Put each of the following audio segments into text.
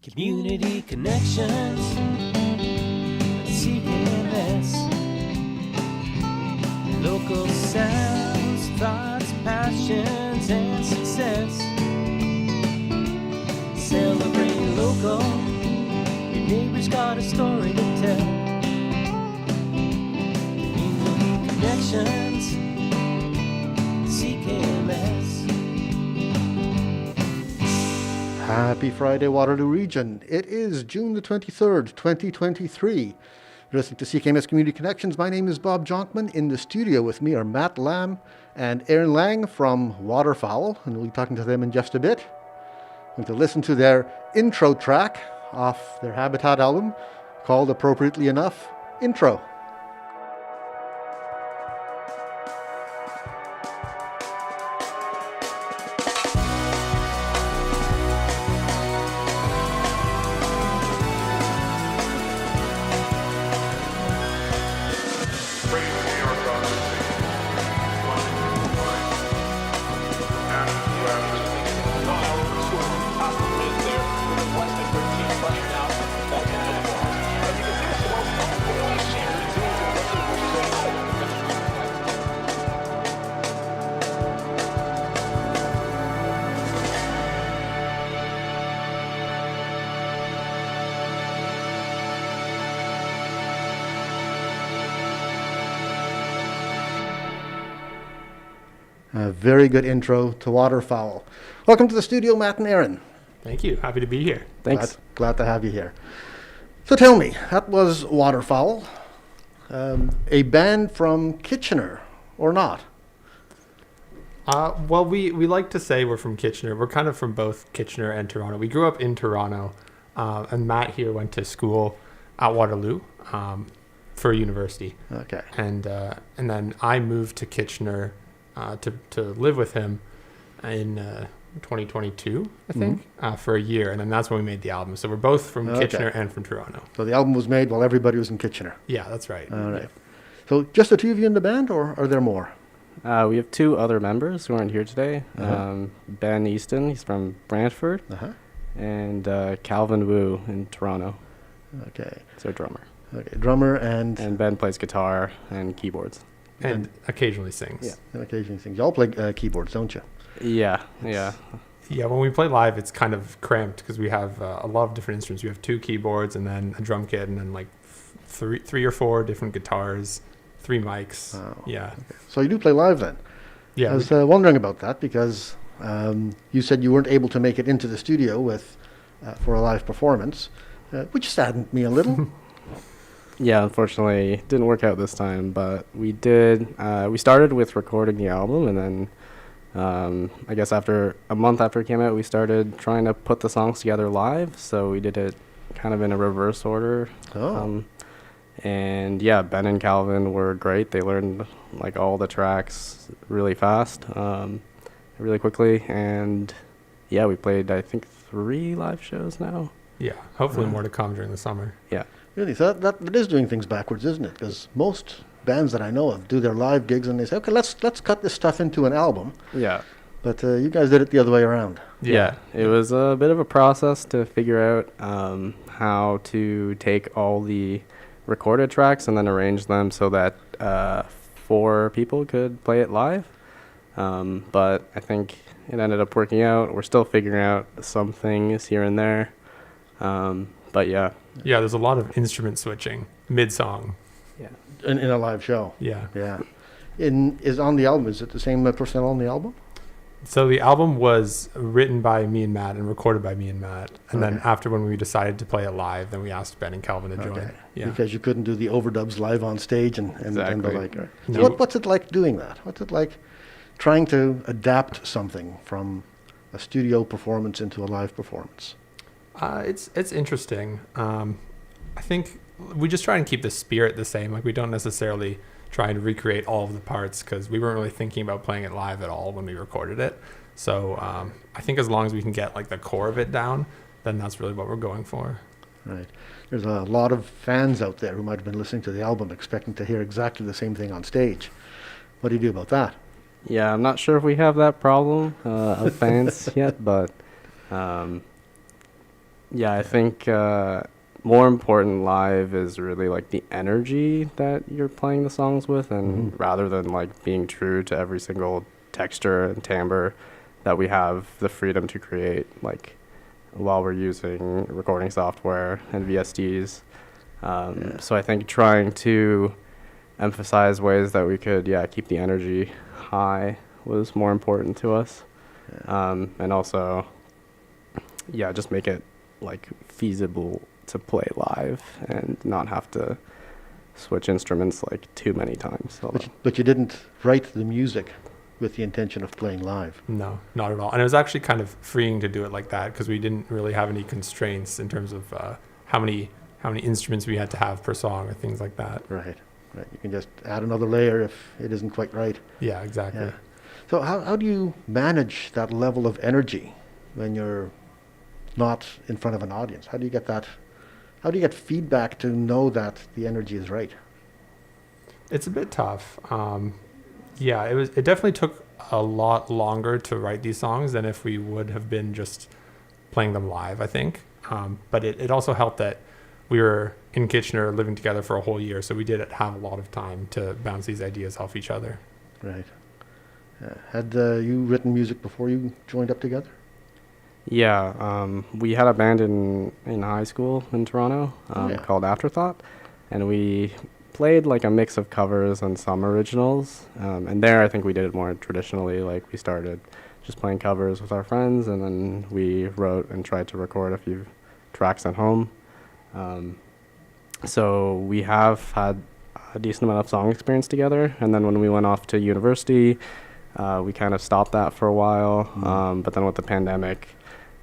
Community connections, CKMS. Local sounds, thoughts, passions, and success. Celebrate local, your neighbor's got a story to tell. Community connections, CKMS. Happy Friday, Waterloo Region. It is June the 23rd, 2023. You're listening to CKMS Community Connections. My name is Bob Jonkman. In the studio with me are Matt Lam and Aaron Liang from Waterfowl, and we'll be talking to them in just a bit. We're going to listen to their intro track off their Habitat album called, appropriately enough, Intro. A very good intro to Waterfowl. Welcome to the studio, Matt and Aaron. Thank you. Happy to be here. Thanks. Glad to have you here. So tell me, that was Waterfowl, a band from Kitchener, or not? Well, we like to say we're from Kitchener. We're kind of from both Kitchener and Toronto. We grew up in Toronto, and Matt here went to school at Waterloo for university. Okay. And then I moved to Kitchener to live with him in 2022, I think, for a year. And then that's when we made the album. So we're both from Kitchener and from Toronto. So the album was made while everybody was in Kitchener. Yeah, that's right. All right. So just the two of you in the band, or are there more? We have two other members who aren't here today. Ben Easton, he's from Brantford, and Calvin Wu in Toronto. Okay. He's our drummer. Okay, drummer and Ben plays guitar and keyboards. And occasionally sings. Yeah, and occasionally sings. You all play keyboards, don't you? Yeah. Yeah, when we play live, it's kind of cramped because we have a lot of different instruments. We have two keyboards and then a drum kit and then like three or four different guitars, 3 mics. Oh, yeah. Okay. So you do play live then? Yeah. I was wondering about that because you said you weren't able to make it into the studio for a live performance, which saddened me a little. Yeah, unfortunately, it didn't work out this time, but we did. We started with recording the album, and then I guess after a month after it came out, we started trying to put the songs together live. So we did it kind of in a reverse order. And yeah, Ben and Calvin were great. They learned like all the tracks really fast, really quickly, and yeah, we played I think 3 live shows now. Yeah, hopefully more to come during the summer. Yeah. Really? So that is doing things backwards, isn't it? Because most bands that I know of do their live gigs and they say, okay, let's cut this stuff into an album. Yeah. But you guys did it the other way around. Yeah. It was a bit of a process to figure out how to take all the recorded tracks and then arrange them so that 4 people could play it live. But I think it ended up working out. We're still figuring out some things here and there. But yeah. Yeah, there's a lot of instrument switching mid-song. Yeah. In a live show. Yeah. Yeah. Is on the album, is it the same personnel on the album? So the album was written by me and Matt and recorded by me and Matt. And then after when we decided to play it live, then we asked Ben and Calvin to join. Yeah. Because you couldn't do the overdubs live on stage and Exactly. the like. Right. So No. what's it like doing that? What's it like trying to adapt something from a studio performance into a live performance? It's interesting. I think we just try and keep the spirit the same. Like we don't necessarily try and recreate all of the parts because we weren't really thinking about playing it live at all when we recorded it. So I think as long as we can get like the core of it down, then that's really what we're going for. Right. There's a lot of fans out there who might have been listening to the album expecting to hear exactly the same thing on stage. What do you do about that? Yeah, I'm not sure if we have that problem of fans yet, but Yeah, I think more important live is really like the energy that you're playing the songs with, and rather than like being true to every single texture and timbre that we have the freedom to create, like while we're using recording software and VSTs. So I think trying to emphasize ways that we could, keep the energy high was more important to us. And also, just make it like feasible to play live and not have to switch instruments like too many times. But you didn't write the music with the intention of playing live. No, not at all. And it was actually kind of freeing to do it like that because we didn't really have any constraints in terms of how many instruments we had to have per song or things like that. Right. You can just add another layer if it isn't quite right. Yeah, exactly. Yeah. So how do you manage that level of energy when you're not in front of an audience? How do you get that? How do you get feedback to know that the energy is right? It's a bit tough. It definitely took a lot longer to write these songs than if we would have been just playing them live, I think. But it also helped that we were in Kitchener living together for a whole year, so we did have a lot of time to bounce these ideas off each other. Right. Had you written music before you joined up together? Yeah, we had a band in high school in Toronto called Afterthought, and we played like a mix of covers and some originals. And there I think we did it more traditionally, like we started just playing covers with our friends, and then we wrote and tried to record a few tracks at home. So we have had a decent amount of song experience together, and then when we went off to university, we kind of stopped that for a while. But then with the pandemic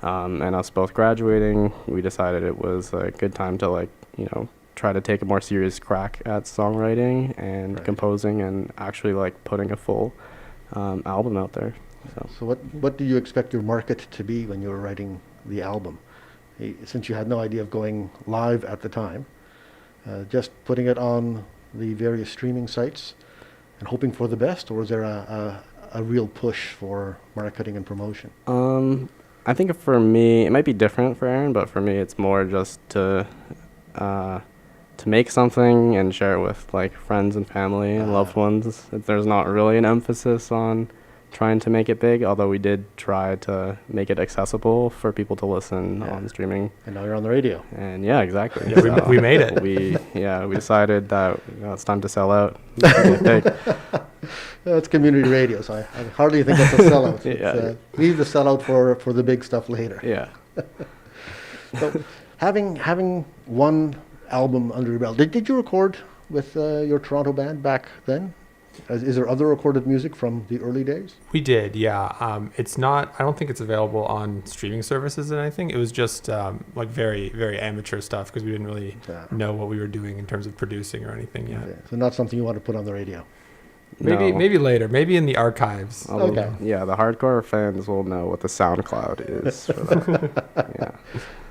and us both graduating, we decided it was a good time to try to take a more serious crack at songwriting and composing and actually like putting a full album out there. So what do you expect your market to be when you were writing the album? Since you had no idea of going live at the time, just putting it on the various streaming sites and hoping for the best, or was there a real push for marketing and promotion? I think for me, it might be different for Aaron, but for me, it's more just to make something and share it with like friends and family and loved ones. There's not really an emphasis on trying to make it big, although we did try to make it accessible for people to listen on streaming. And now you're on the radio. And yeah, exactly. Yeah, so we made it. We decided that it's time to sell out. Big. It's community radio, so I hardly think that's a sellout. Leave the sellout for the big stuff later. Yeah. So having one album under your belt, did you record with your Toronto band back then? Is there other recorded music from the early days? We did, yeah. It's not, I don't think it's available on streaming services and anything. It was just like very, very amateur stuff because we didn't really know what we were doing in terms of producing or anything yet. Okay. So not something you want to put on the radio? Maybe later, maybe in the archives. Okay. Yeah, the hardcore fans will know what the SoundCloud is for that. Yeah.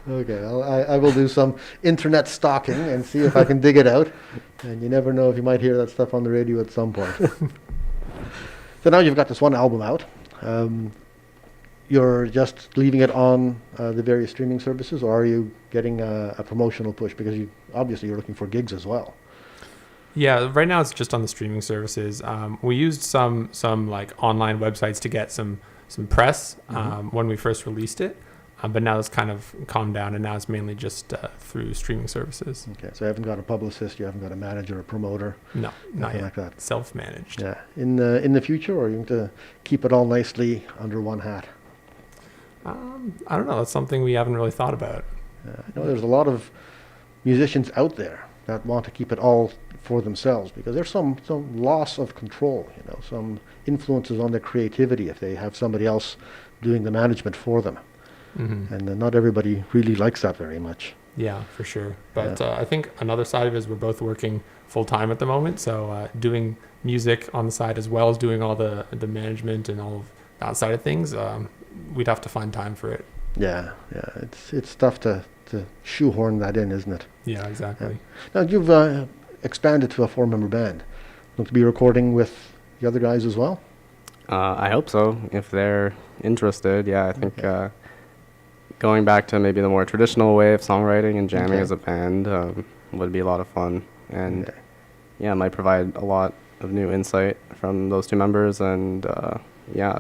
Okay, well, I will do some internet stalking and see if I can dig it out. And you never know if you might hear that stuff on the radio at some point. So now you've got this one album out. You're just leaving it on the various streaming services, or are you getting a promotional push? Because you're looking for gigs as well. Yeah, right now it's just on the streaming services. We used some like online websites to get some press when we first released it. But now it's kind of calmed down, and now it's mainly just through streaming services. Okay, so you haven't got a publicist, you haven't got a manager, a promoter? No, not yet. Like that. Self-managed. Yeah. In the future, or are you going to keep it all nicely under one hat? I don't know. That's something we haven't really thought about. I know there's a lot of musicians out there that want to keep it all for themselves because there's some loss of control, some influences on their creativity if they have somebody else doing the management for them. Mm-hmm. And not everybody really likes that very much. Yeah, for sure. But I think another side of it is we're both working full-time at the moment, so doing music on the side as well as doing all the management and all of that side of things, we'd have to find time for it. Yeah. It's tough to shoehorn that in, isn't it? Yeah, exactly. Now, you've expanded to a 4-member band. Going to be recording with the other guys as well? I hope so, if they're interested. Yeah, I think... going back to maybe the more traditional way of songwriting and jamming Okay. as a band would be a lot of fun. And Okay. yeah, it might provide a lot of new insight from those two members and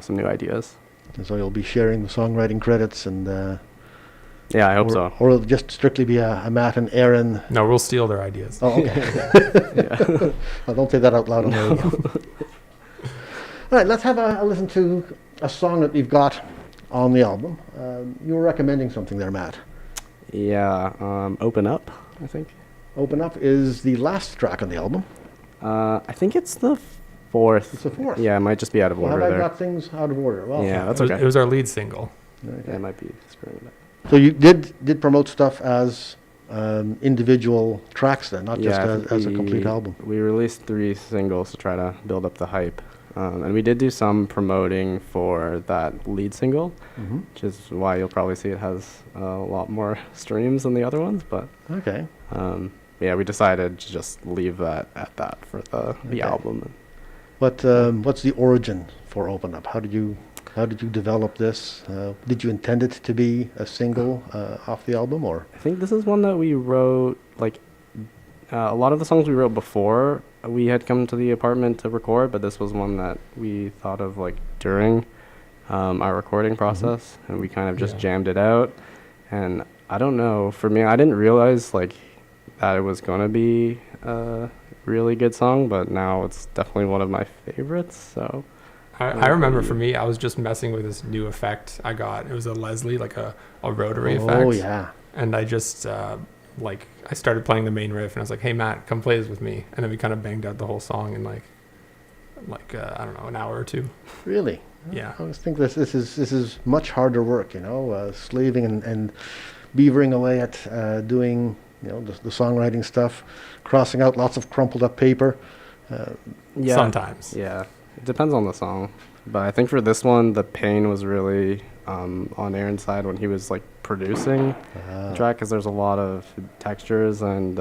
some new ideas. And so you'll be sharing the songwriting credits, and Yeah, I hope so. or it'll just strictly be a Matt and Aaron. No, we'll steal their ideas. Oh, okay. Well, don't say that out loud on the radio. All right, let's have a listen to a song that we've got on the album. You were recommending something there, Matt. Yeah, Open Up, I think. Open Up is the last track on the album. I think it's the fourth. It's the fourth. Yeah, it might just be out of Well, order have I there. got things out of order? Well, Yeah, that's it was, okay. It was our lead single. okay. Yeah, it might be screwing it up. So you did promote stuff as individual tracks then, not just I think as a complete album. We released 3 singles to try to build up the hype. And we did do some promoting for that lead single, Mm-hmm. which is why you'll probably see it has a lot more streams than the other ones. But Okay. yeah, we decided to just leave that at that for the Okay. album. What's the origin for Open Up? How did you develop this? Did you intend it to be a single off the album, or? I think this is one that we wrote, a lot of the songs we wrote before we had come to the apartment to record, but this was one that we thought of during our recording process, and we kind of just Yeah. jammed it out. And I don't know, for me, I didn't realize that it was going to be a really good song, but now it's definitely one of my favorites, so... I remember for me, I was just messing with this new effect I got. It was a Leslie, a rotary effect. Oh yeah. And I just, I started playing the main riff, and I was like, hey, Matt, come play this with me. And then we kind of banged out the whole song in, I don't know, an hour or two. Really? Yeah. I always think this is much harder work, slaving and beavering away at doing, the songwriting stuff, crossing out lots of crumpled up paper. Yeah. Sometimes. Yeah, it depends on the song. But I think for this one, the pain was really on Aaron's side when he was producing the track, because there's a lot of textures and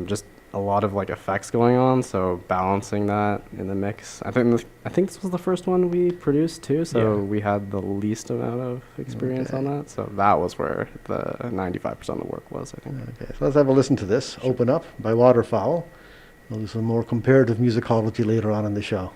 just a lot of effects going on. So balancing that in the mix, I think this was the first one we produced too. So Yeah. we had the least amount of experience on that. So that was where the 95% of the work was, I think. Okay, so let's have a listen to this. Open Up by Waterfowl. We'll do some more comparative musicology later on in the show.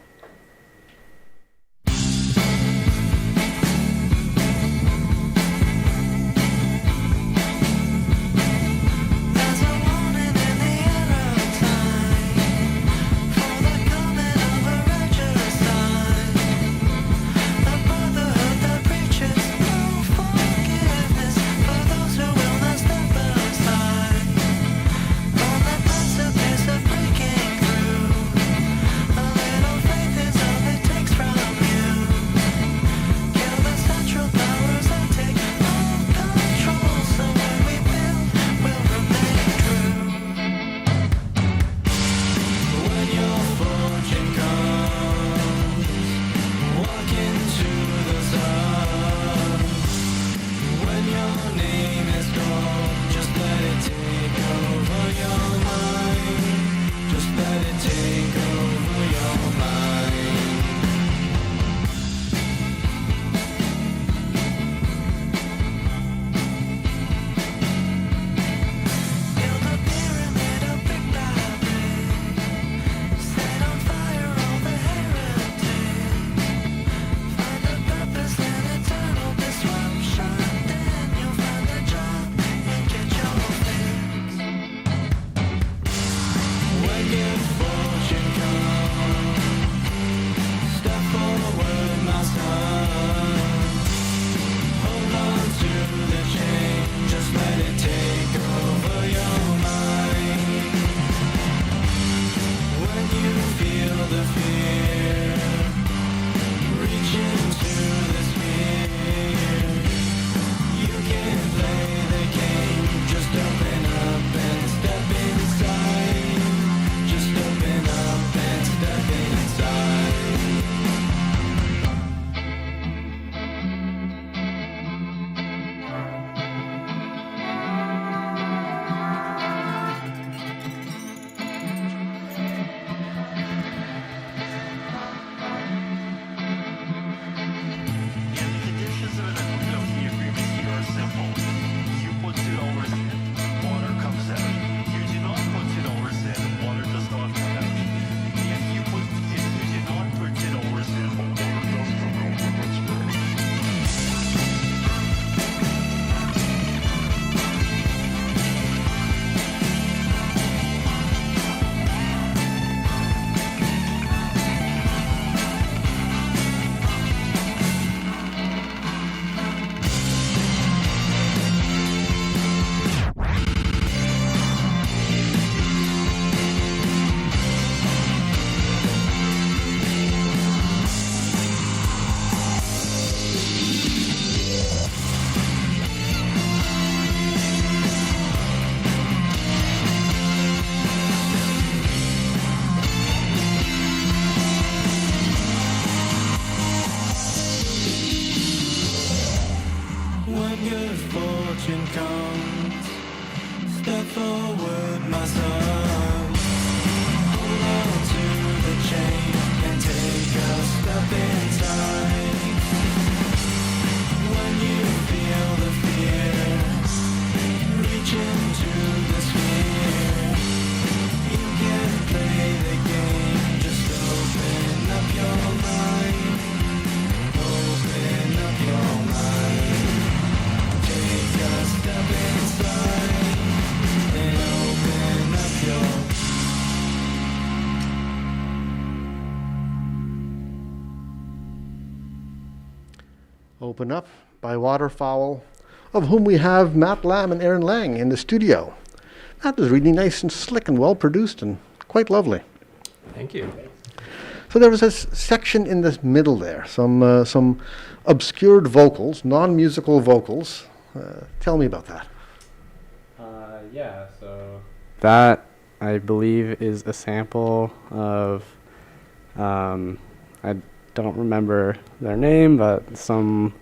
Breaking through, a little faith Open Up by Waterfowl, of whom we have Matt Lam and Aaron Liang in the studio. That was really nice and slick and well produced and quite lovely. Thank you. So there was a section in the middle there, some obscured vocals, non-musical vocals. Tell me about that. So that, I believe, is a sample of, I don't remember their name, but some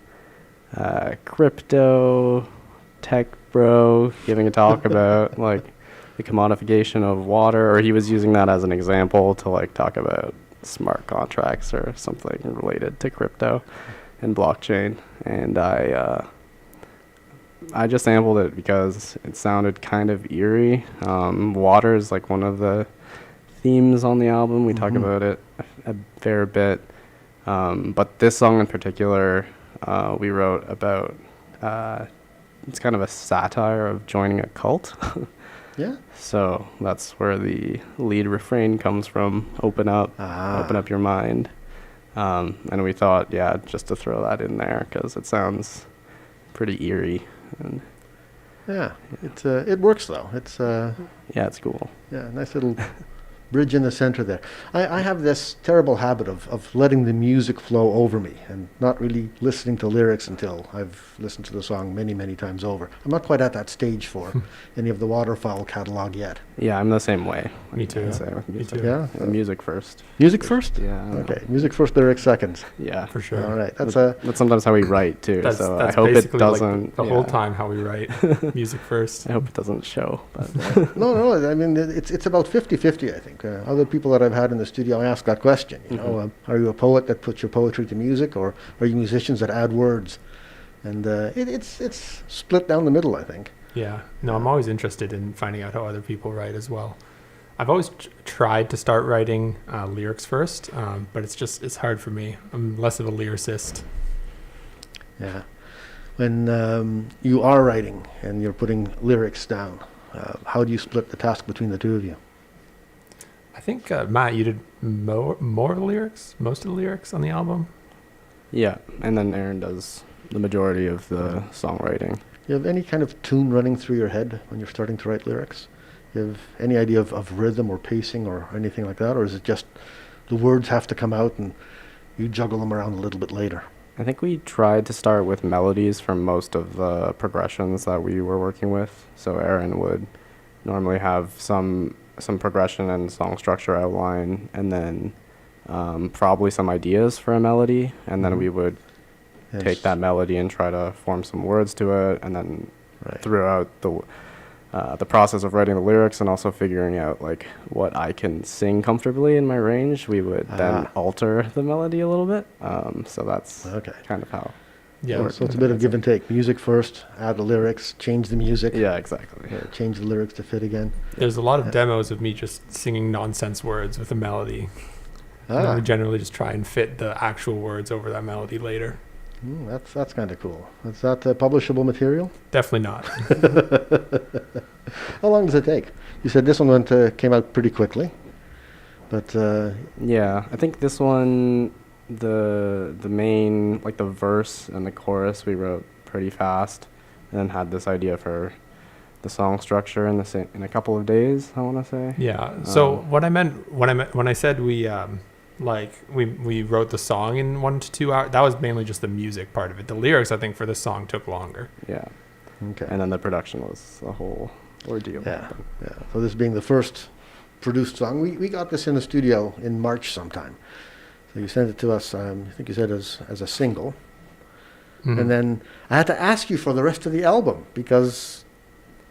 crypto tech bro giving a talk about like the commodification of water, or he was using that as an example to like talk about smart contracts or something related to crypto and blockchain. And I just sampled it because it sounded kind of eerie. Water is like one of the themes on the album. We talk about it a fair bit. But this song in particular, we wrote about, it's kind of a satire of joining a cult. Yeah? So that's where the lead refrain comes from, open up your mind. And we thought, just to throw that in there because it sounds pretty eerie. And it works though. It's it's cool. nice little bridge in the center there. I have this terrible habit of letting the music flow over me and not really listening to lyrics until I've listened to the song many, many times over. I'm not quite at that stage for any of the Waterfowl catalog yet. Yeah, I'm the same way. Me too. I'd say with Me music. too. Yeah? The music first. Music first? Yeah. Okay, music first, lyrics second. Yeah. For sure. All right, That's sometimes how we write too. That's so I that's hope it basically doesn't. like the whole time how we write music first. I hope it doesn't show. But No, I mean, it's about 50-50, I think. Other people that I've had in the studio, I ask that question. You know, are you a poet that puts your poetry to music, or are you musicians that add words? And it's split down the middle, I think. Yeah. No, I'm always interested in finding out how other people write as well. I've always tried to start writing lyrics first, but it's hard for me. I'm less of a lyricist. Yeah. When you are writing and you're putting lyrics down, how do you split the task between the two of you? I think, Matt, you did more lyrics, most of the lyrics on the album. yeah, and then Aaron does the majority of the songwriting. Do you have any kind of tune running through your head when you're starting to write lyrics? Do you have any idea of rhythm or pacing or anything like that? Or is it just the words have to come out and you juggle them around a little bit later? I think we tried to start with melodies from most of the progressions that we were working with. So Aaron would normally have some progression and song structure outline, and then probably some ideas for a melody, and then we would Yes. take that melody and try to form some words to it, and then Right. throughout the process of writing the lyrics and also figuring out like what I can sing comfortably in my range, we would then alter the melody a little bit. So that's Okay. kind of how. Yeah. So it's a bit of give and take. Music first, add the lyrics, change the music. Yeah, exactly. Change the lyrics to fit again. There's a lot of demos of me just singing nonsense words with a melody. And then we generally just try and fit the actual words over that melody later. That's kind of cool. Is that publishable material? Definitely not. How long does it take? You said this one came out pretty quickly, but Yeah, I think this one, the main, like the verse and the chorus we wrote pretty fast, and then had this idea for the song structure in a couple of days, I want to say. Yeah. So what I meant when I said we wrote the song in 1 to 2 hours, that was mainly just the music part of it. The lyrics, I think, for the song took longer. Yeah. okay. And then the production was a whole ordeal. Yeah. So this being the first produced song, we got this in the studio in March sometime. So you sent it to us. I think you said as a single, and then I had to ask you for the rest of the album because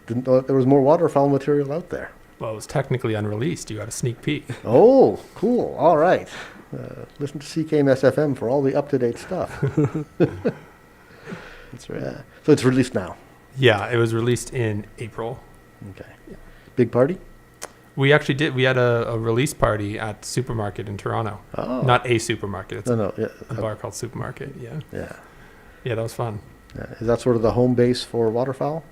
didn't know that there was more Waterfowl material out there. Well, it was technically unreleased. You got a sneak peek. Oh, cool. All right. Listen to CKMS FM for all the up-to-date stuff. That's right. So it's released now. Yeah, it was released in April. Okay. Big party? We actually did. We had a release party at the supermarket in Toronto. Oh. Not a supermarket. It's No. Yeah. a bar called Supermarket. Yeah. Yeah. Yeah, that was fun. Is that sort of the home base for Waterfowl?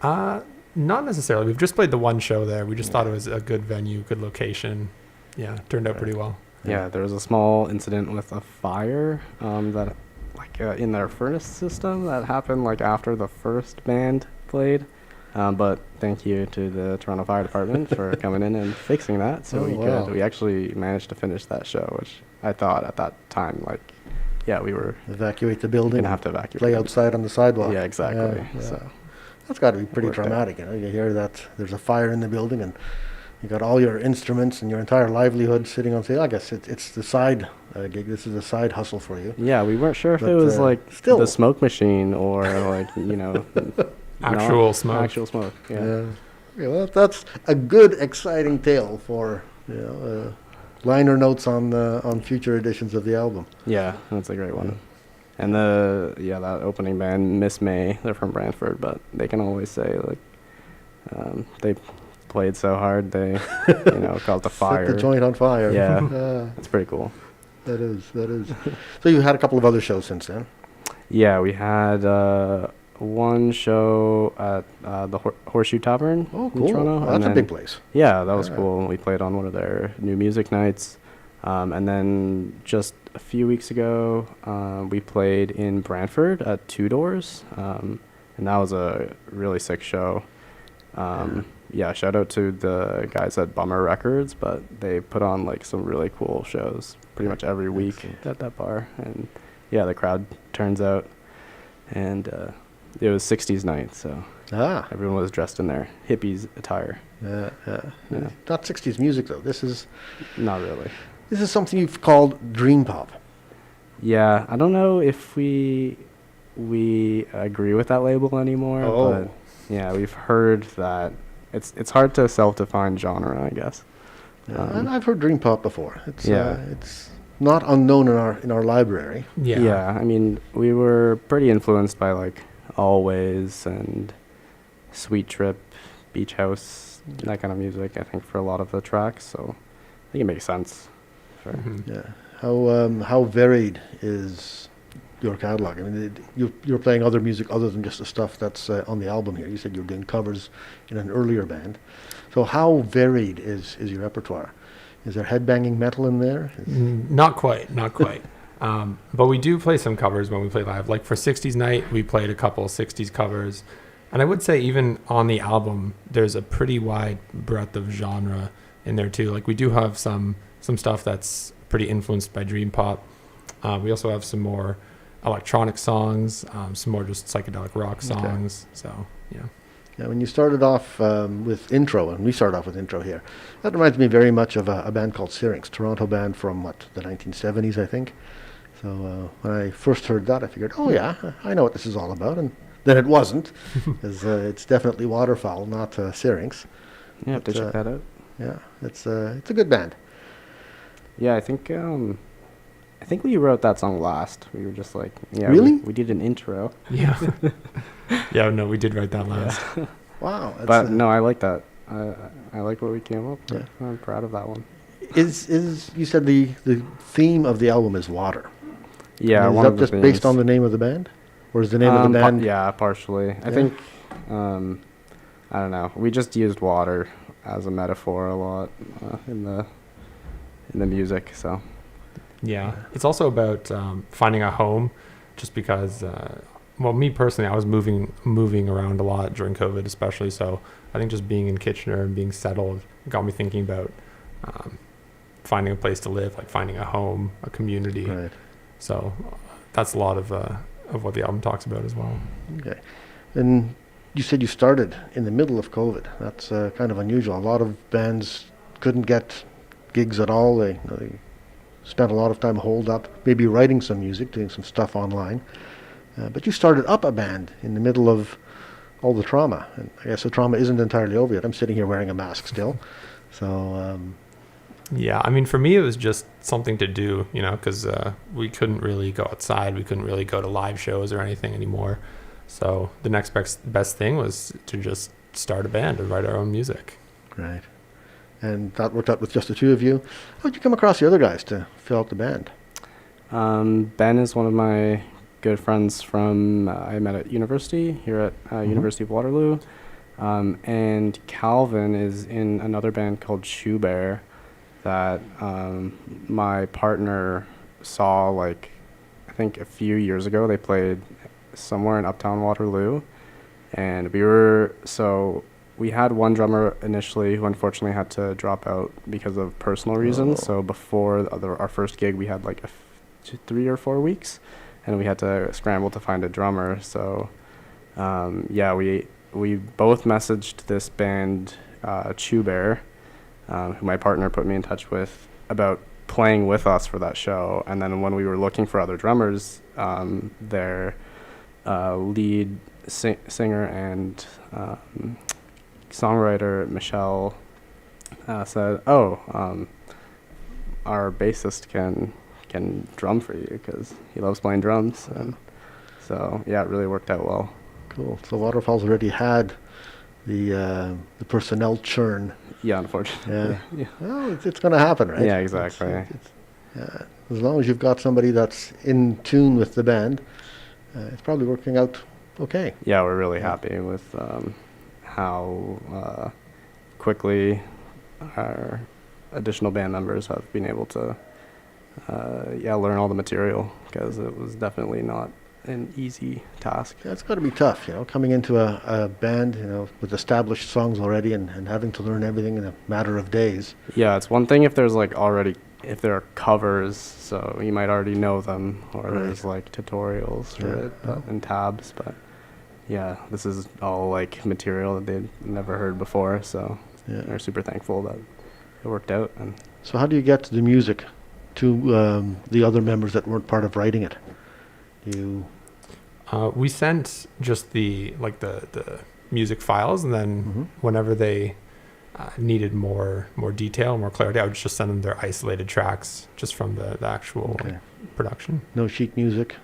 Not necessarily. We've just played the one show there. We just thought it was a good venue, good location. Yeah, turned out pretty well. Yeah, there was a small incident with a fire that in their furnace system that happened like after the first band played. But thank you to the Toronto Fire Department for coming in and fixing that. So we actually managed to finish that show, which I thought at that time, we were Evacuate the building. gonna have to evacuate. Play outside on the sidewalk. Yeah, exactly. Yeah. So That's got to be pretty Worked out. traumatic. You hear that there's a fire in the building and you got all your instruments and your entire livelihood sitting on stage. I guess it's the side gig. This is a side hustle for you. yeah, we weren't sure if But, it was still. the smoke machine or Actual smoke. Actual smoke. Yeah. Yeah, well, that's a good, exciting tale for liner notes on future editions of the album. Yeah, that's a great one. And that opening band, Miss May, they're from Brantford, but they can always say they played so hard they caught the fire. Set the joint on fire. Yeah. That's pretty cool. That is. So you had a couple of other shows since then. Yeah, we had one show at the Horseshoe Tavern Oh, in cool. Toronto. Well, that's a big place. Yeah, that was Yeah. cool. We played on one of their new music nights. And then just a few weeks ago, we played in Brantford at Two Doors. And that was a really sick show. Shout out to the guys at Bummer Records, but they put on some really cool shows pretty much every week Excellent. at that bar. And yeah, the crowd turns out. And it was 60s night, so everyone was dressed in their hippies attire. Yeah. Yeah. Not 60s music though. This is Not really. something you've called dream pop. Yeah, I don't know if we agree with that label anymore. Oh. But yeah, we've heard that it's hard to self-define genre, I guess. Yeah, and I've heard dream pop before. It's Yeah. it's not unknown in our library. Yeah. I mean, we were pretty influenced by Always and Sweet Trip, Beach House, that kind of music, I think, for a lot of the tracks. So I think it makes sense. Mhm. Yeah. How varied is your catalog? I mean, you're playing other music other than just the stuff that's on the album here. You said you were doing covers in an earlier band. So how varied is your repertoire? Is there headbanging metal in there? Not quite. But we do play some covers when we play live. Like for 60s Night, we played a couple 60s covers. And I would say even on the album, there's a pretty wide breadth of genre in there too. We do have some stuff that's pretty influenced by dream pop. We also have some more electronic songs, some more just psychedelic rock songs. So, yeah. Yeah, when you started off with Intro, and we started off with Intro here, that reminds me very much of a band called Syrinx, Toronto band from, the 1970s, I think. So when I first heard that, I figured, oh yeah, I know what this is all about. And then it wasn't, because it's definitely Waterfowl, not Syrinx. Yeah, have to check that out. Yeah, it's a good band. Yeah, I think we wrote that song last. We were just Really? we did an intro. Yeah. Yeah, no, we did write that last. Wow. That's, But no, I like that. I like what we came up with. Yeah. I'm proud of that one. Is you said the theme of the album is water? Yeah, Is one that of the just things. based on the name of the band? Or is the name of the band? Yeah, partially. I think, I don't know. We just used water as a metaphor a lot in the music. So Yeah. It's also about finding a home, just because, me personally, I was moving around a lot during COVID, especially. So I think just being in Kitchener and being settled got me thinking about finding a place to live, finding a home, a community. Right. So that's a lot of what the album talks about as well. Okay. And you said you started in the middle of COVID. That's kind of unusual. A lot of bands couldn't get gigs at all. They spent a lot of time holed up, maybe writing some music, doing some stuff online. But you started up a band in the middle of all the trauma. And I guess the trauma isn't entirely over yet. I'm sitting here wearing a mask still. So, Yeah, I mean, for me, it was just something to do, because we couldn't really go outside. We couldn't really go to live shows or anything anymore. So the next best thing was to just start a band and write our own music. right. And that worked out with just the two of you. How'd you come across the other guys to fill out the band? Ben is one of my good friends from I met at university here at University of Waterloo, and Calvin is in another band called Shoe Bear that my partner saw I think a few years ago they played somewhere in Uptown Waterloo, and we had one drummer initially who unfortunately had to drop out because of personal reasons. So before our first gig, we had like 3 or 4 weeks, and we had to scramble to find a drummer. So we both messaged this band, Chew Bear, who my partner put me in touch with, about playing with us for that show. And then when we were looking for other drummers, their lead singer and songwriter Michelle said, our bassist can drum for you because he loves playing drums. And so it really worked out well. Cool. So Waterfowl's already had the personnel churn. Yeah, unfortunately. Yeah. Well, it's going to happen, right? Yeah, exactly. As long as you've got somebody that's in tune with the band, it's probably working out okay. Yeah, we're really happy with how quickly our additional band members have been able to learn all the material, because it was definitely not an easy task. Yeah, it's got to be tough, coming into a band, with established songs already and having to learn everything in a matter of days. Yeah, it's one thing if there's if there are covers, so you might already know them, or there's like tutorials for it and tabs, but this is all like material that they'd never heard before, so they're super thankful that it worked out. And so how do you get the music to the other members that weren't part of writing it? We sent just the music files, and then whenever they needed more detail, more clarity, I would just send them their isolated tracks just from the actual production. No sheet music?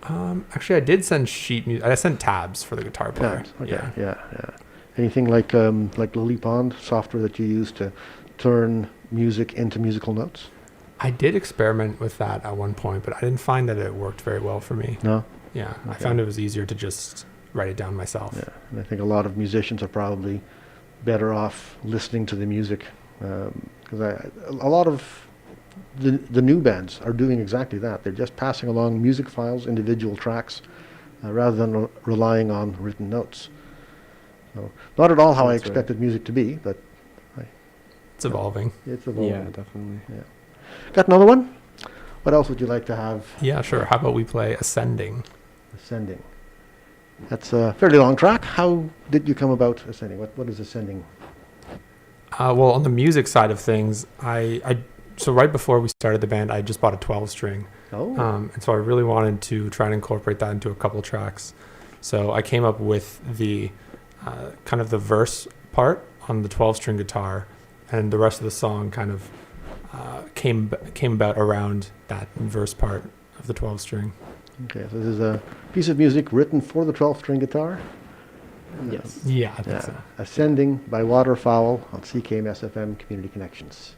Actually, I did send sheet music. I sent tabs for the guitar player. Tabs. Okay. Yeah. Anything like Lily Pond, software that you use to turn music into musical notes? I did experiment with that at one point, but I didn't find that it worked very well for me. No? Yeah, okay. I found it was easier to just write it down myself. Yeah, and I think a lot of musicians are probably better off listening to the music, because a lot of the new bands are doing exactly that. They're just passing along music files, individual tracks, rather than relying on written notes. So not at all how I expected music to be, but it's evolving. It's evolving. Yeah, definitely. Yeah. Got another one? What else would you like to have? Yeah, sure. How about we play Ascending? Ascending. That's a fairly long track. How did you come about Ascending? What is Ascending? Well, on the music side of things, so right before we started the band, I just bought a 12-string. Oh. And so I really wanted to try and incorporate that into a couple tracks. So I came up with the kind of the verse part on the 12-string guitar, and the rest of the song kind of came about around that verse part of the 12-string. Okay, so this is a piece of music written for the 12-string guitar. Yes. Yeah, I think so. Ascending by Waterfowl on CKMS FM Community Connections.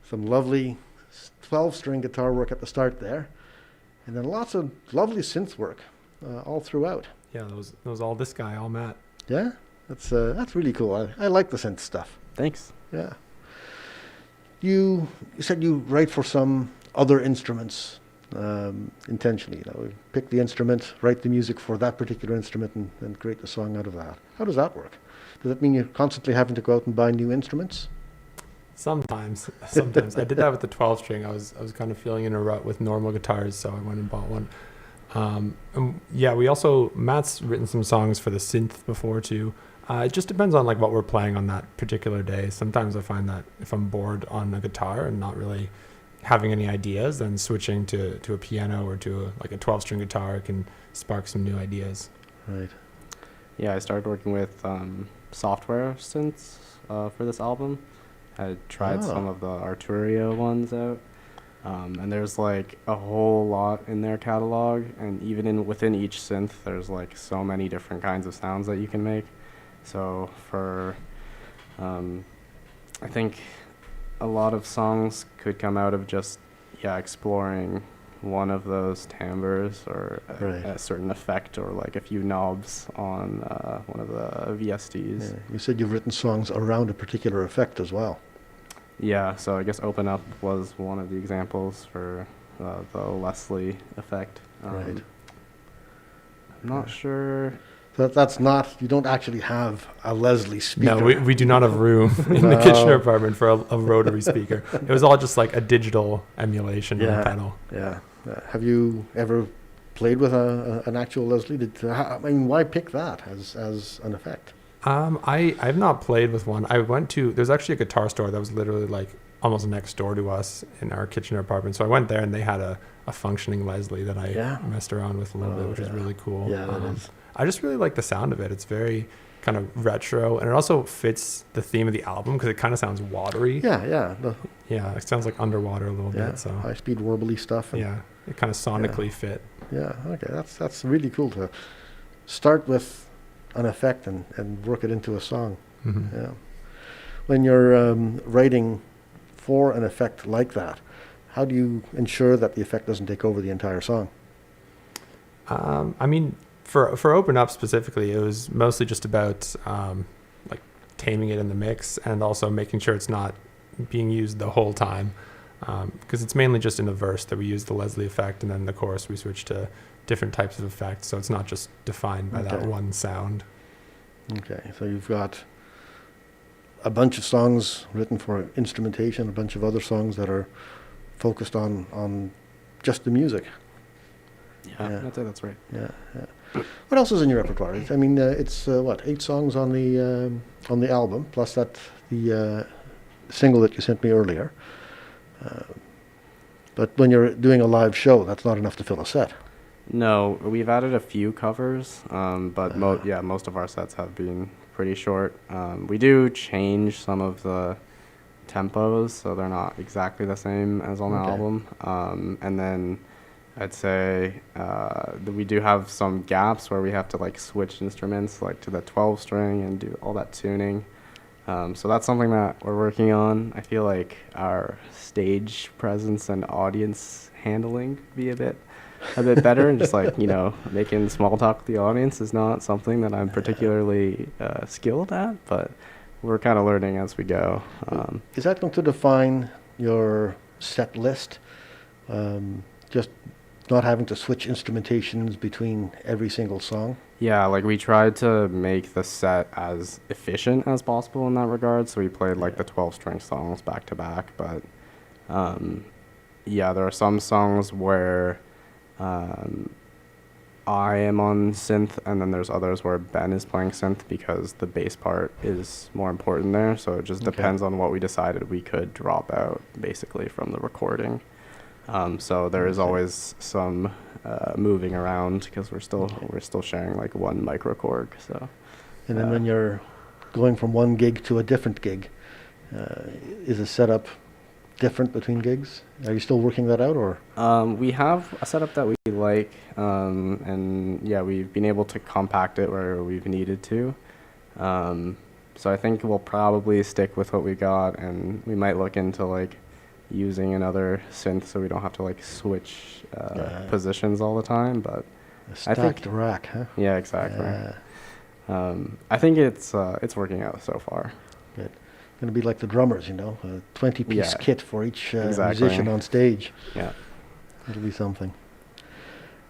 Some lovely 12-string guitar work at the start there, and then lots of lovely synth work all throughout. Yeah, that was all this guy, all Matt. Yeah, that's really cool. I like the synth stuff. Thanks. Yeah. You said you write for some other instruments intentionally. Pick the instrument, write the music for that particular instrument, and create the song out of that. How does that work? Does that mean you're constantly having to go out and buy new instruments? Sometimes. I did that with the 12-string. I was kind of feeling in a rut with normal guitars, so I went and bought one. And yeah, Matt's written some songs for the synth before too. It just depends on like what we're playing on that particular day. Sometimes I find that if I'm bored on a guitar and not really having any ideas, then switching to a piano or to a 12-string guitar can spark some new ideas. Right. Yeah, I started working with software synths for this album. I tried some of the Arturio ones out. And there's like a whole lot in their catalog, and even within each synth there's like so many different kinds of sounds that you can make. So for I think a lot of songs could come out of just exploring one of those timbres or a certain effect or like a few knobs on one of the VSTs. Yeah. You said you've written songs around a particular effect as well. Yeah, so I guess Open Up was one of the examples for the Leslie effect. Right. I'm not sure. So that's not, you don't actually have a Leslie speaker. No, we do not have room in the Kitchener apartment for a rotary speaker. It was all just like a digital emulation of a pedal. Yeah. Have you ever played with an actual Leslie? I mean, why pick that as an effect? I've not played with one. There's actually a guitar store that was literally like almost next door to us in our Kitchener apartment. So I went there and they had a functioning Leslie that I messed around with a little bit, which is really cool. Yeah, that is. I just really like the sound of it. It's very kind of retro, and it also fits the theme of the album because it kind of sounds watery. Yeah. It sounds like underwater a little bit. So high-speed warbly stuff. Yeah, it kind of sonically fit. Yeah, okay, that's really cool to start with an effect and work it into a song. Mm-hmm. Yeah. When you're writing for an effect like that, how do you ensure that the effect doesn't take over the entire song? I mean, for Open Up specifically, it was mostly just about like taming it in the mix and also making sure it's not being used the whole time, because it's mainly just in the verse that we use the Leslie effect, and then the chorus we switch to different types of effects, so it's not just defined by that one sound. Okay, so you've got a bunch of songs written for instrumentation, a bunch of other songs that are focused on just the music. Yeah, I'd say that's right. Yeah. What else is in your repertoire? I mean, it's 8 songs on the album, plus the single that you sent me earlier. But when you're doing a live show, that's not enough to fill a set. No, we've added a few covers, but most of our sets have been pretty short. We do change some of the tempos, so they're not exactly the same as on the album. And then I'd say that we do have some gaps where we have to like switch instruments like to the 12 string and do all that tuning. So that's something that we're working on. I feel like our stage presence and audience handling could be a bit better, and just like, making small talk with the audience is not something that I'm particularly skilled at, but we're kind of learning as we go. Is that going to define your set list? Just not having to switch instrumentations between every single song? Yeah, like we tried to make the set as efficient as possible in that regard, so we played like the 12-string songs back to back, but there are some songs where I am on synth, and then there's others where Ben is playing synth because the bass part is more important there, so it just depends on what we decided we could drop out basically from the recording. So there is always some moving around because we're still sharing like one microcorg. So, and then when you're going from one gig to a different gig, is the setup different between gigs? Are you still working that out, or? We have a setup that we like, and we've been able to compact it where we've needed to. So I think we'll probably stick with what we got, and we might look into like using another synth so we don't have to like switch positions all the time, but a stacked rack, huh? Yeah, exactly. I think it's working out so far. Good. Going to be like the drummers, a 20-piece kit for each musician on stage. Yeah, it'll be something.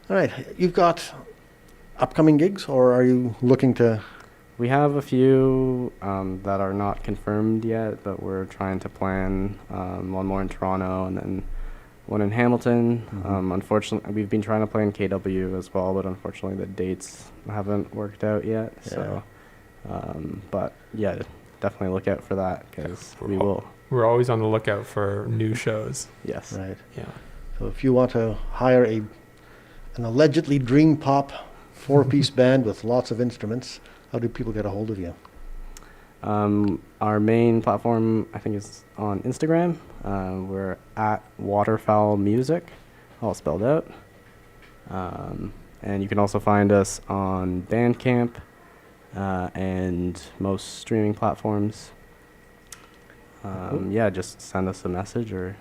All right, you've got upcoming gigs, or are you looking to? We have a few that are not confirmed yet, but we're trying to plan one more in Toronto and then one in Hamilton. Mm-hmm. Unfortunately, we've been trying to play in KW as well, but unfortunately the dates haven't worked out yet. Yeah. So, but yeah, definitely look out for that because we will. We're always on the lookout for new shows. Yes. Right. Yeah. So if you want to hire an allegedly dream pop 4-piece band with lots of instruments, how do people get a hold of you? Our main platform, I think, is on Instagram. We're at Waterfowl Music, all spelled out. And you can also find us on Bandcamp and most streaming platforms. just send us a message and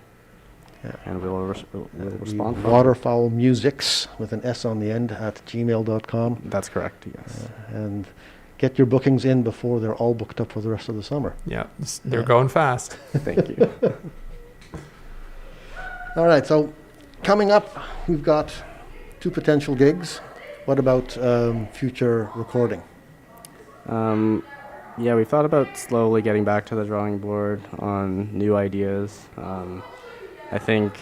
we'll respond. Waterfowl Musics with an S on the end at gmail.com. That's correct, yes. And get your bookings in before they're all booked up for the rest of the summer. Yeah, they're going fast. Thank you. All right, so coming up, we've got 2 potential gigs. What about future recording? We've thought about slowly getting back to the drawing board on new ideas. I think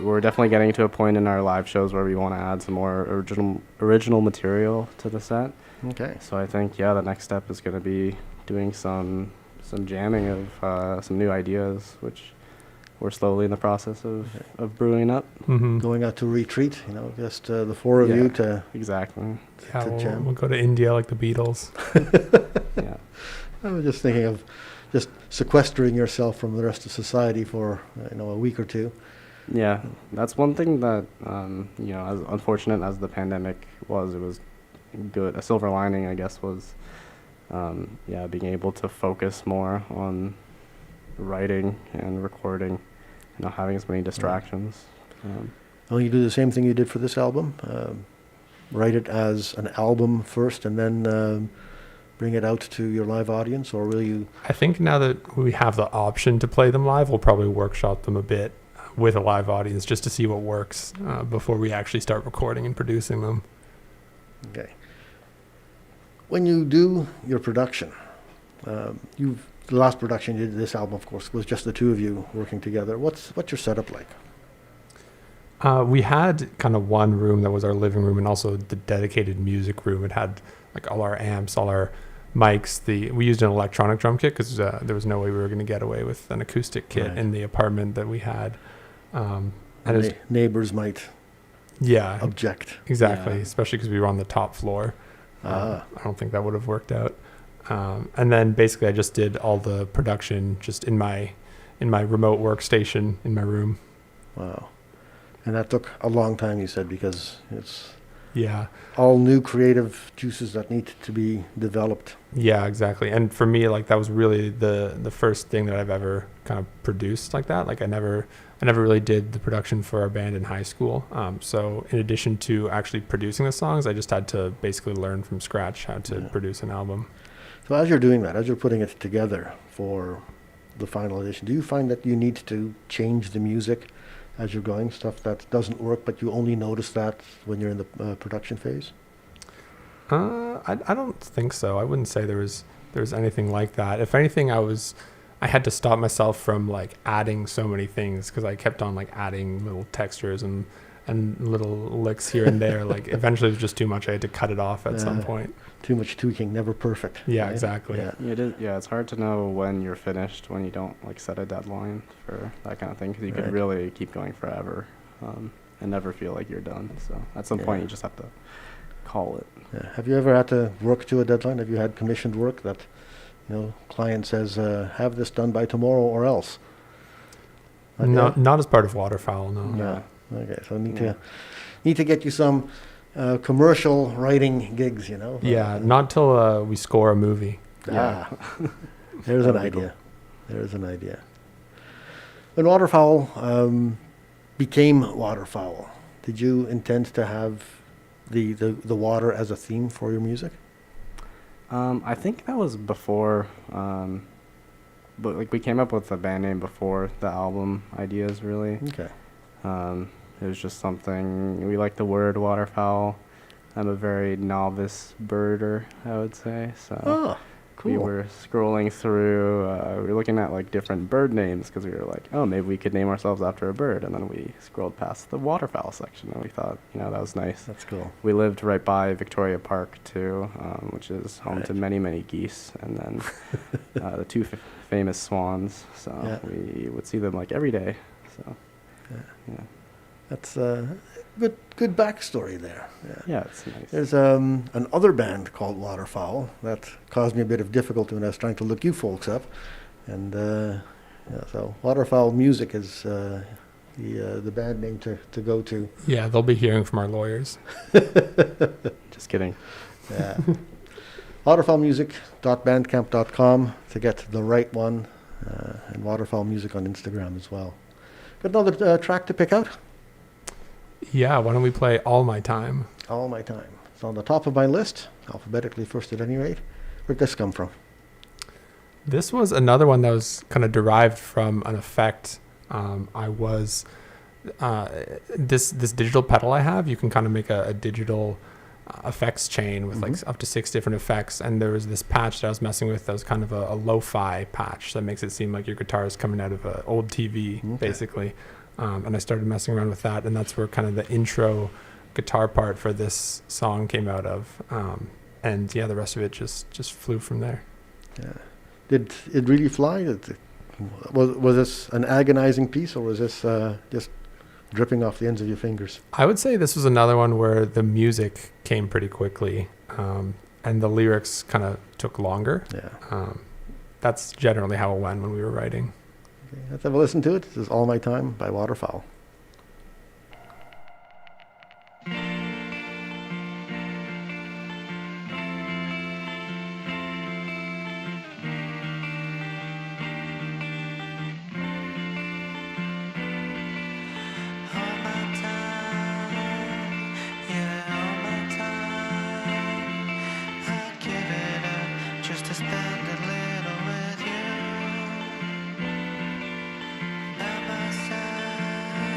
we're definitely getting to a point in our live shows where we want to add some more original material to the set. Okay. So I think, the next step is going to be doing some jamming of some new ideas, which we're slowly in the process of brewing up. Mm-hmm. Going out to retreat, just the 4 of you to Exactly. Yeah, to jam. we'll go to India like the Beatles. Yeah. I was just thinking of just sequestering yourself from the rest of society for a week or 2. Yeah, that's one thing that, as unfortunate as the pandemic was, it was good. A silver lining, I guess, was, being able to focus more on writing and recording, not having as many distractions. Well, you do the same thing you did for this album. Write it as an album first and then bring it out to your live audience, or will you? I think now that we have the option to play them live, we'll probably workshop them a bit with a live audience just to see what works before we actually start recording and producing them. Okay. When you do your production, the last production you did this album, of course, was just the 2 of you working together. What's your setup like? We had kind of one room that was our living room and also the dedicated music room. It had like all our amps, all our mics. We used an electronic drum kit because there was no way we were going to get away with an acoustic kit in the apartment that we had. And neighbors might object. Exactly, especially because we were on the top floor. I don't think that would have worked out. And then basically I just did all the production just in my remote workstation in my room. Wow. And that took a long time, you said, because it's all new creative juices that need to be developed. Yeah, exactly. And for me, like, that was really the first thing that I've ever kind of produced like that. Like, I never really did the production for our band in high school. So in addition to actually producing the songs, I just had to basically learn from scratch how to produce an album. So as you're doing that, as you're putting it together for the final edition, do you find that you need to change the music as you're going, stuff that doesn't work, but you only notice that when you're in the production phase? I don't think so. I wouldn't say there was anything like that. If anything, I had to stop myself from like adding so many things because I kept on like adding little textures and little licks here and there. Like eventually it was just too much. I had to cut it off at some point. Too much tweaking, never perfect. Yeah, right? exactly. Yeah. It is, it's hard to know when you're finished when you don't like set a deadline for that kind of thing, because you could really keep going forever and never feel like you're done. So at some point you just have to call it. Yeah. Have you ever had to work to a deadline? Have you had commissioned work that client says have this done by tomorrow or else? Not as part of Waterfowl, no. Yeah. Okay, so need to get you some commercial writing gigs, Yeah, not till we score a movie. There's an idea. There's an idea. When Waterfowl became Waterfowl, did you intend to have the water as a theme for your music? I think that was before, but like we came up with the band name before the album ideas, really. Okay. It was just something, we like the word waterfowl. I'm a very novice birder, I would say. So cool. We were scrolling through, we were looking at like different bird names because we were like, oh, maybe we could name ourselves after a bird. And then we scrolled past the waterfowl section and we thought, that was nice. That's cool. We lived right by Victoria Park too, which is home to many, many geese. And then the 2 famous swans. So we would see them like every day. So, yeah. That's good backstory there. Yeah, it's nice. There's another band called Waterfowl that caused me a bit of difficulty when I was trying to look you folks up, and so Waterfowl Music is the band name to go to. Yeah, they'll be hearing from our lawyers. Just kidding. Yeah. Waterfowlmusic.bandcamp.com to get the right one, and Waterfowl Music on Instagram as well. Got another track to pick out? Yeah, why don't we play All My Time? All My Time. It's on the top of my list, alphabetically first at any rate. Where'd this come from? This was another one that was kind of derived from an effect. This digital pedal I have, you can kind of make a digital effects chain with like up to 6 different effects, and there was this patch that I was messing with that was kind of a lo-fi patch that makes it seem like your guitar is coming out of an old TV, basically. And I started messing around with that, and that's where kind of the intro guitar part for this song came out of. And yeah, the rest of it just flew from there. Yeah. Did it really fly? Was this an agonizing piece, or was this just dripping off the ends of your fingers? I would say this was another one where the music came pretty quickly, and the lyrics kind of took longer. Yeah. That's generally how it went when we were writing. Okay, let's have a listen to it. This is All My Time by Waterfowl. By my side.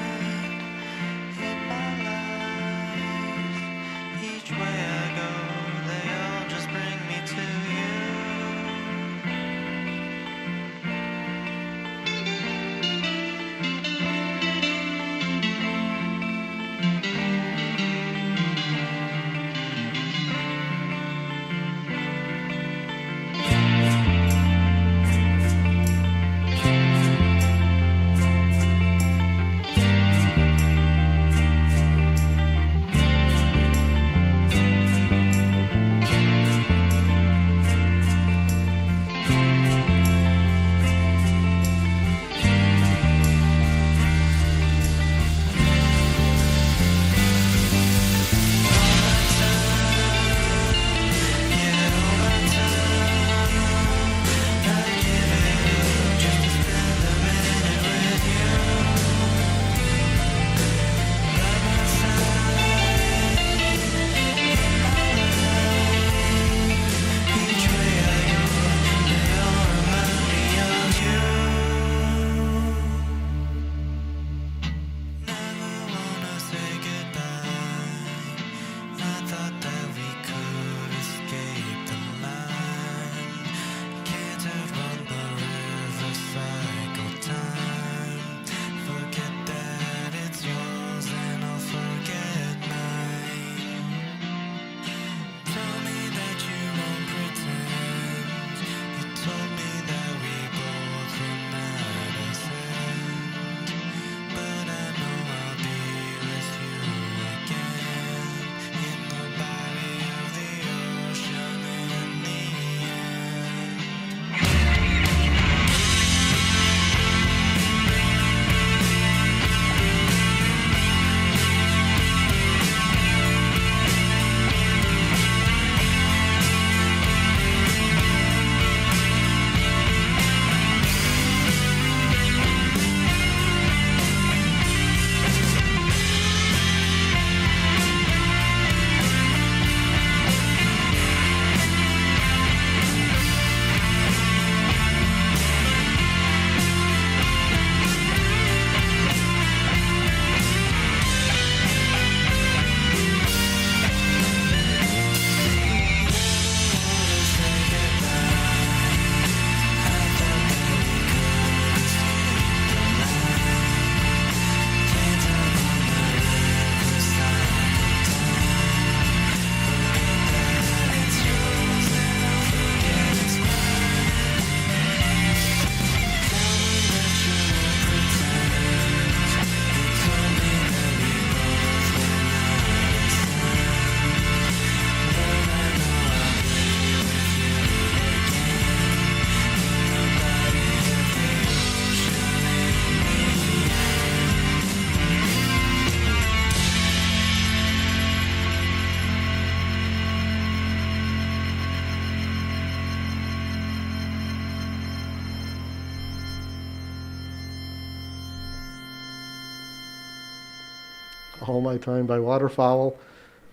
All My Time by Waterfowl.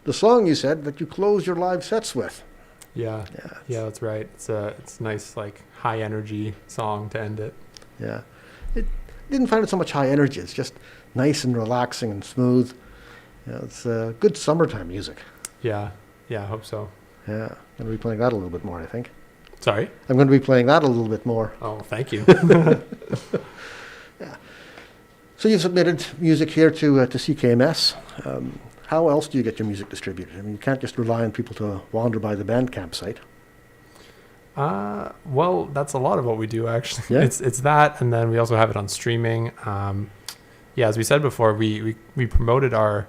The song you said that you close your live sets with. Yeah, that's right. It's a nice, like, high energy song to end it. Yeah. It didn't find it so much high energy. It's just nice and relaxing and smooth. Yeah, it's good summertime music. Yeah, I hope so. Yeah, I'm going to be playing that a little bit more, I think. Sorry? I'm going to be playing that a little bit more. Oh, thank you. Yeah. So you've submitted music here to CKMS. How else do you get your music distributed? I mean, you can't just rely on people to wander by the Bandcamp site. Well, that's a lot of what we do, actually. Yeah. It's that, and then we also have it on streaming. As we said before, we promoted our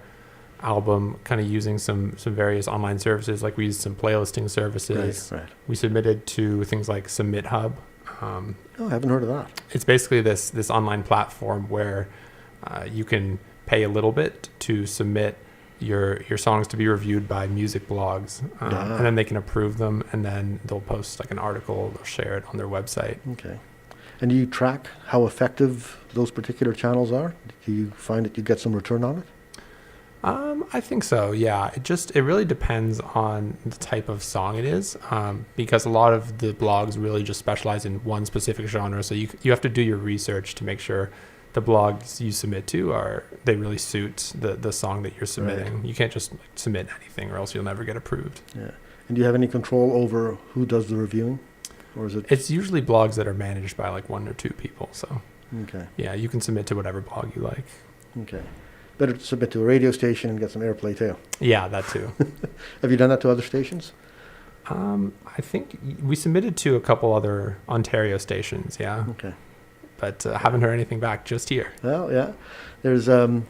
album kind of using some various online services. Like we used some playlisting services. Right. We submitted to things like Submit Hub. Oh, I haven't heard of that. It's basically this online platform where you can pay a little bit to submit your songs to be reviewed by music blogs, and then they can approve them, and then they'll post like an article, they'll share it on their website. Okay. And do you track how effective those particular channels are? Do you find that you get some return on it? I think so, yeah. It really depends on the type of song it is, because a lot of the blogs really just specialize in one specific genre, so you have to do your research to make sure the blogs you submit to they really suit the song that you're submitting. Right. You can't just submit anything or else you'll never get approved. Yeah. And do you have any control over who does the reviewing? Or is it? It's usually blogs that are managed by like one or two people, so okay. Yeah, you can submit to whatever blog you like. Okay. Better to submit to a radio station and get some airplay too. Yeah, that too. Have you done that to other stations? I think we submitted to a couple other Ontario stations, yeah. Okay. But haven't heard anything back just here. Well, yeah. There's the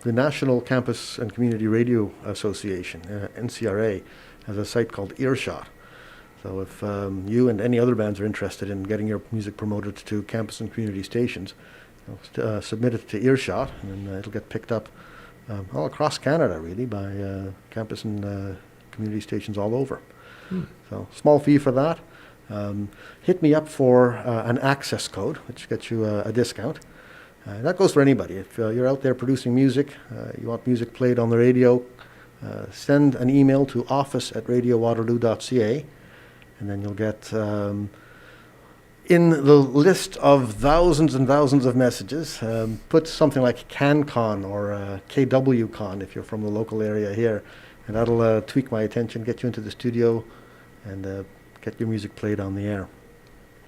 National Campus and Community Radio Association, NCRA, has a site called Earshot. So if you and any other bands are interested in getting your music promoted to campus and community stations, submit it to Earshot, and then it'll get picked up all across Canada, really, by campus and community stations all over. So small fee for that. Hit me up for an access code, which gets you a discount. That goes for anybody. If you're out there producing music, you want music played on the radio, send an email to office@radiowaterloo.ca, and then you'll get in the list of thousands and thousands of messages, put something like CanCon or KWCon if you're from the local area here, and that'll tweak my attention, get you into the studio, and get your music played on the air.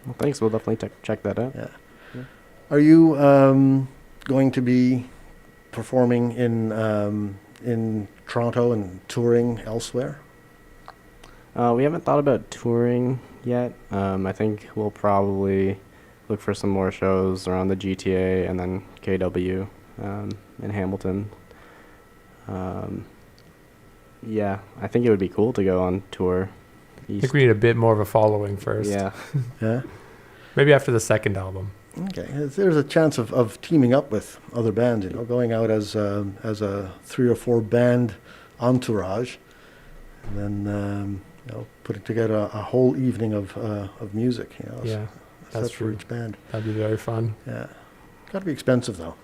Well, thanks. We'll definitely check that out. Yeah. Are you going to be performing in Toronto and touring elsewhere? We haven't thought about touring yet. I think we'll probably look for some more shows around the GTA and then KW in Hamilton. Yeah, I think it would be cool to go on tour. I think we need a bit more of a following first. Yeah. Yeah. Maybe after the second album. Okay. There's a chance of teaming up with other bands, going out as a 3 or 4 band entourage, and then putting together a whole evening of music. Yeah, that's for true. each band. That'd be very fun. Yeah. Got to be expensive though.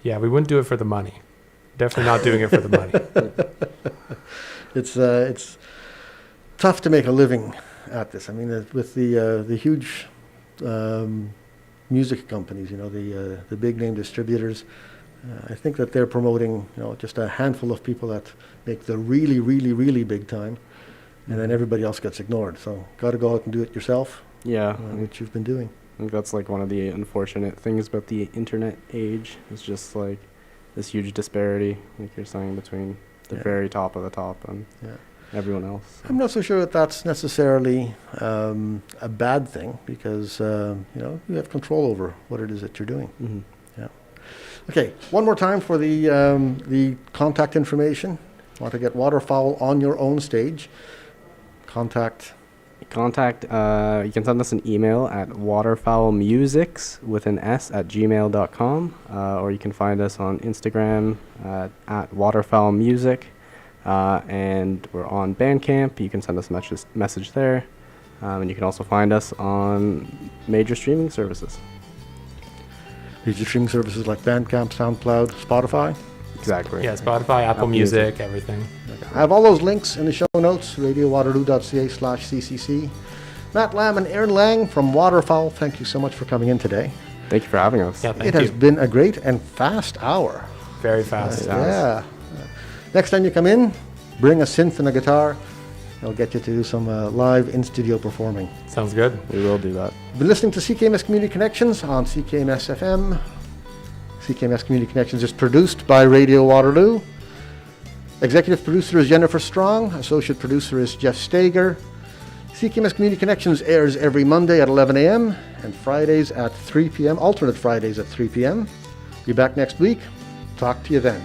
Yeah, we wouldn't do it for the money. Definitely not doing it for the money. It's tough to make a living at this. I mean, with the huge music companies, the big name distributors, I think that they're promoting, just a handful of people that make the really, really, really big time, and then everybody else gets ignored. So, got to go out and do it yourself. Yeah, which you've been doing. I think that's like one of the unfortunate things about the internet age. It's just like this huge disparity, like you're saying, between the very top of the top and everyone else. So. I'm not so sure that that's necessarily a bad thing, because you have control over what it is that you're doing. Mm-hmm. Yeah. Okay. One more time for the contact information. Want to get Waterfowl on your own stage? Contact. You can send us an email at waterfowlmusics with an S at gmail.com, or you can find us on Instagram at waterfowlmusic, and we're on Bandcamp. You can send us a message there, and you can also find us on major streaming services. Major streaming services like Bandcamp, SoundCloud, Spotify? Exactly. Yeah, Spotify, Apple Music, everything. I have all those links in the show notes, radiowaterloo.ca/ccc. Matt Lam and Aaron Liang from Waterfowl, thank you so much for coming in today. Thank you for having us. Yeah, thank It you. has been a great and fast hour. Very fast. Yeah. Next time you come in, bring a synth and a guitar. I'll get you to do some live in-studio performing. Sounds good. We will do that. You've been listening to CKMS Community Connections on CKMS FM. CKMS Community Connections is produced by Radio Waterloo. Executive producer is Jennifer Strong. Associate producer is Jeff Stager. CKMS Community Connections airs every Monday at 11 a.m. and Fridays at 3 p.m., alternate Fridays at 3 p.m. Be back next week. Talk to you then.